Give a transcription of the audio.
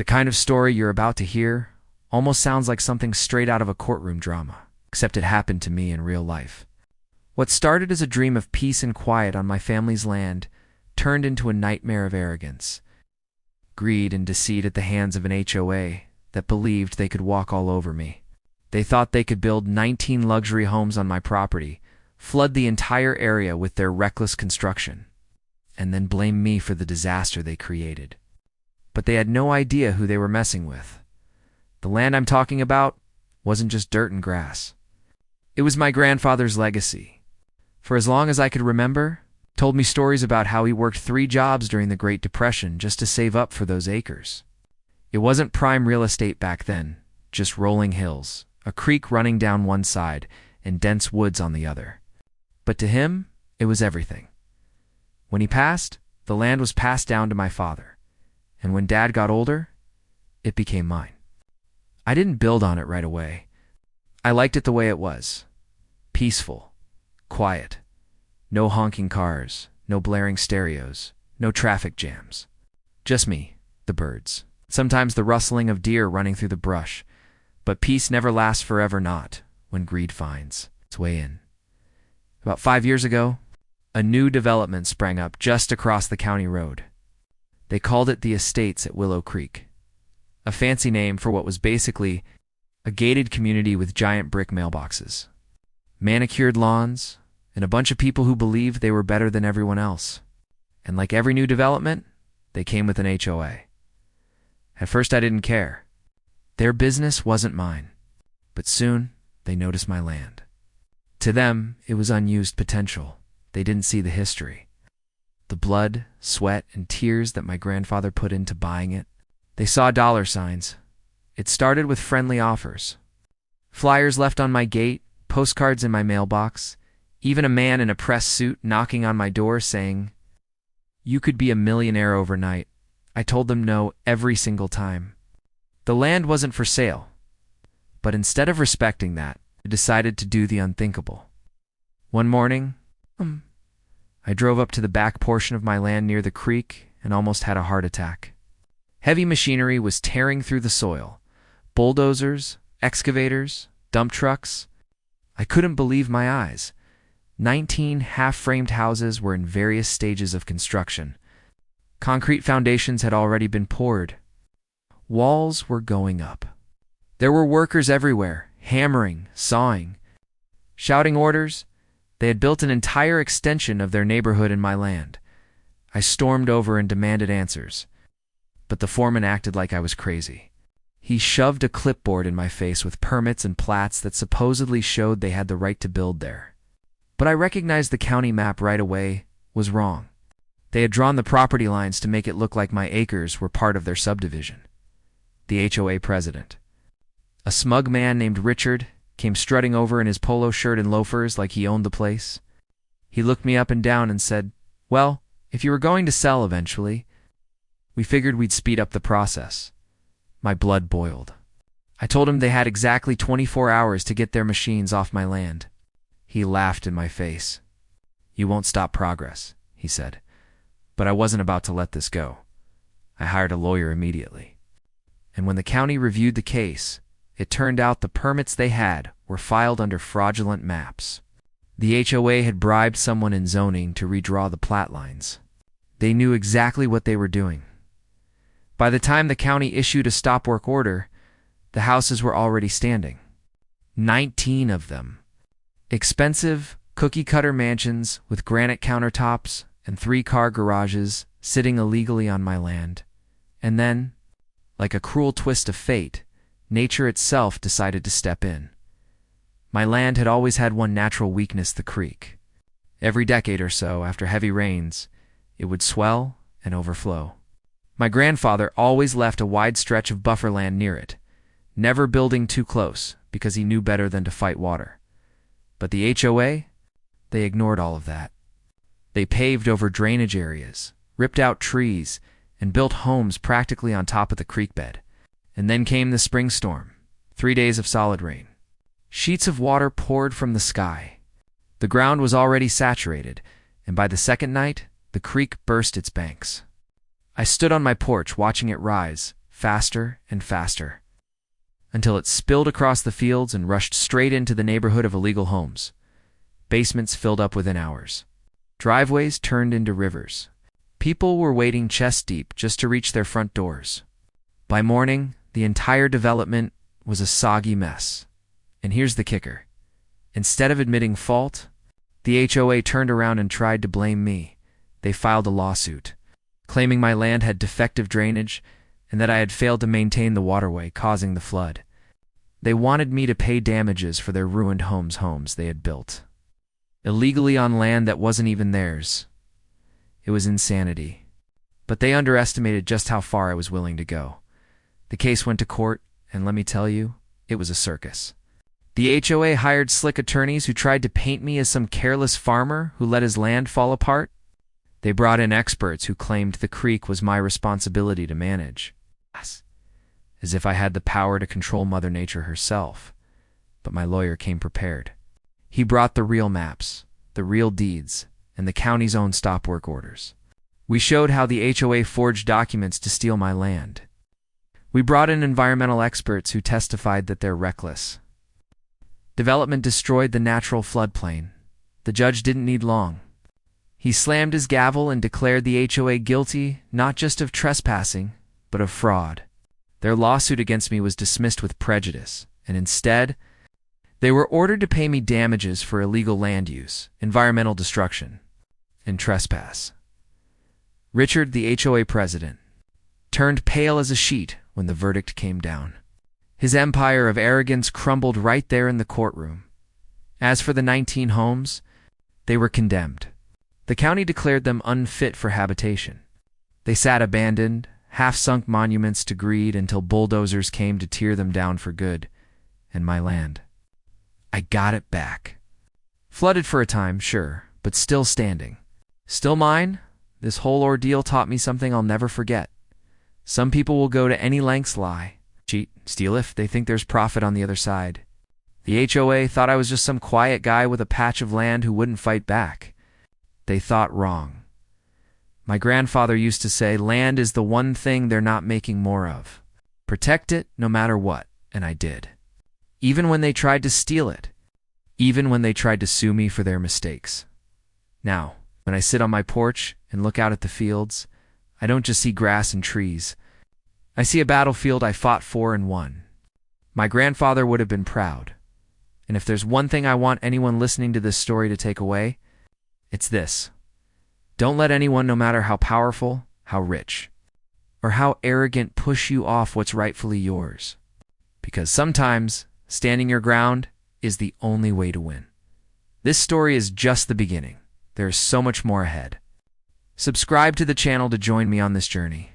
The kind of story you're about to hear almost sounds like something straight out of a courtroom drama, except it happened to me in real life. What started as a dream of peace and quiet on my family's land turned into a nightmare of arrogance, greed, and deceit at the hands of an HOA that believed they could walk all over me. They thought they could build 19 luxury homes on my property, flood the entire area with their reckless construction, and then blame me for the disaster they created. But they had no idea who they were messing with. The land I'm talking about wasn't just dirt and grass. It was my grandfather's legacy. For as long as I could remember, told me stories about how he worked 3 jobs during the Great Depression just to save up for those acres. It wasn't prime real estate back then, just rolling hills, a creek running down one side, and dense woods on the other. But to him, it was everything. When he passed, the land was passed down to my father, and when Dad got older, it became mine. I didn't build on it right away. I liked it the way it was. Peaceful, quiet, no honking cars, no blaring stereos, no traffic jams. Just me, the birds, sometimes the rustling of deer running through the brush. But peace never lasts forever, not when greed finds its way in. About 5 years ago, a new development sprang up just across the county road. They called it the Estates at Willow Creek, a fancy name for what was basically a gated community with giant brick mailboxes, manicured lawns, and a bunch of people who believed they were better than everyone else. And like every new development, they came with an HOA. At first I didn't care. Their business wasn't mine, but soon they noticed my land. To them, it was unused potential. They didn't see the history, the blood, sweat, and tears that my grandfather put into buying it. They saw dollar signs. It started with friendly offers. Flyers left on my gate, postcards in my mailbox, even a man in a press suit knocking on my door saying, "You could be a millionaire overnight." I told them no every single time. The land wasn't for sale, but instead of respecting that, I decided to do the unthinkable. One morning, I drove up to the back portion of my land near the creek and almost had a heart attack. Heavy machinery was tearing through the soil. Bulldozers, excavators, dump trucks. I couldn't believe my eyes. 19 half-framed houses were in various stages of construction. Concrete foundations had already been poured. Walls were going up. There were workers everywhere, hammering, sawing, shouting orders. They had built an entire extension of their neighborhood in my land. I stormed over and demanded answers, but the foreman acted like I was crazy. He shoved a clipboard in my face with permits and plats that supposedly showed they had the right to build there. But I recognized the county map right away was wrong. They had drawn the property lines to make it look like my acres were part of their subdivision. The HOA president, a smug man named Richard, came strutting over in his polo shirt and loafers like he owned the place. He looked me up and down and said, "Well, if you were going to sell eventually, we figured we'd speed up the process." My blood boiled. I told him they had exactly 24 hours to get their machines off my land. He laughed in my face. "You won't stop progress," he said. But I wasn't about to let this go. I hired a lawyer immediately. And when the county reviewed the case, it turned out the permits they had were filed under fraudulent maps. The HOA had bribed someone in zoning to redraw the plat lines. They knew exactly what they were doing. By the time the county issued a stop work order, the houses were already standing. 19 of them. Expensive, cookie-cutter mansions with granite countertops and 3-car garages sitting illegally on my land. And then, like a cruel twist of fate, nature itself decided to step in. My land had always had one natural weakness, the creek. Every decade or so, after heavy rains, it would swell and overflow. My grandfather always left a wide stretch of buffer land near it, never building too close because he knew better than to fight water. But the HOA, they ignored all of that. They paved over drainage areas, ripped out trees, and built homes practically on top of the creek bed. And then came the spring storm, 3 days of solid rain. Sheets of water poured from the sky. The ground was already saturated, and by the second night, the creek burst its banks. I stood on my porch watching it rise, faster and faster, until it spilled across the fields and rushed straight into the neighborhood of illegal homes. Basements filled up within hours. Driveways turned into rivers. People were wading chest-deep just to reach their front doors. By morning, the entire development was a soggy mess. And here's the kicker. Instead of admitting fault, the HOA turned around and tried to blame me. They filed a lawsuit, claiming my land had defective drainage and that I had failed to maintain the waterway, causing the flood. They wanted me to pay damages for their ruined homes they had built, illegally on land that wasn't even theirs. It was insanity. But they underestimated just how far I was willing to go. The case went to court, and let me tell you, it was a circus. The HOA hired slick attorneys who tried to paint me as some careless farmer who let his land fall apart. They brought in experts who claimed the creek was my responsibility to manage, as if I had the power to control Mother Nature herself. But my lawyer came prepared. He brought the real maps, the real deeds, and the county's own stop work orders. We showed how the HOA forged documents to steal my land. We brought in environmental experts who testified that they're reckless. Development destroyed the natural floodplain. The judge didn't need long. He slammed his gavel and declared the HOA guilty not just of trespassing, but of fraud. Their lawsuit against me was dismissed with prejudice, and instead, they were ordered to pay me damages for illegal land use, environmental destruction, and trespass. Richard, the HOA president, turned pale as a sheet when the verdict came down. His empire of arrogance crumbled right there in the courtroom. As for the 19 homes, they were condemned. The county declared them unfit for habitation. They sat abandoned, half-sunk monuments to greed until bulldozers came to tear them down for good. And my land, I got it back. Flooded for a time, sure, but still standing. Still mine. This whole ordeal taught me something I'll never forget. Some people will go to any lengths, lie, cheat, steal if they think there's profit on the other side. The HOA thought I was just some quiet guy with a patch of land who wouldn't fight back. They thought wrong. My grandfather used to say, land is the one thing they're not making more of. Protect it no matter what, and I did. Even when they tried to steal it. Even when they tried to sue me for their mistakes. Now, when I sit on my porch and look out at the fields, I don't just see grass and trees. I see a battlefield I fought for and won. My grandfather would have been proud. And if there's one thing I want anyone listening to this story to take away, it's this. Don't let anyone, no matter how powerful, how rich, or how arrogant, push you off what's rightfully yours. Because sometimes standing your ground is the only way to win. This story is just the beginning. There is so much more ahead. Subscribe to the channel to join me on this journey.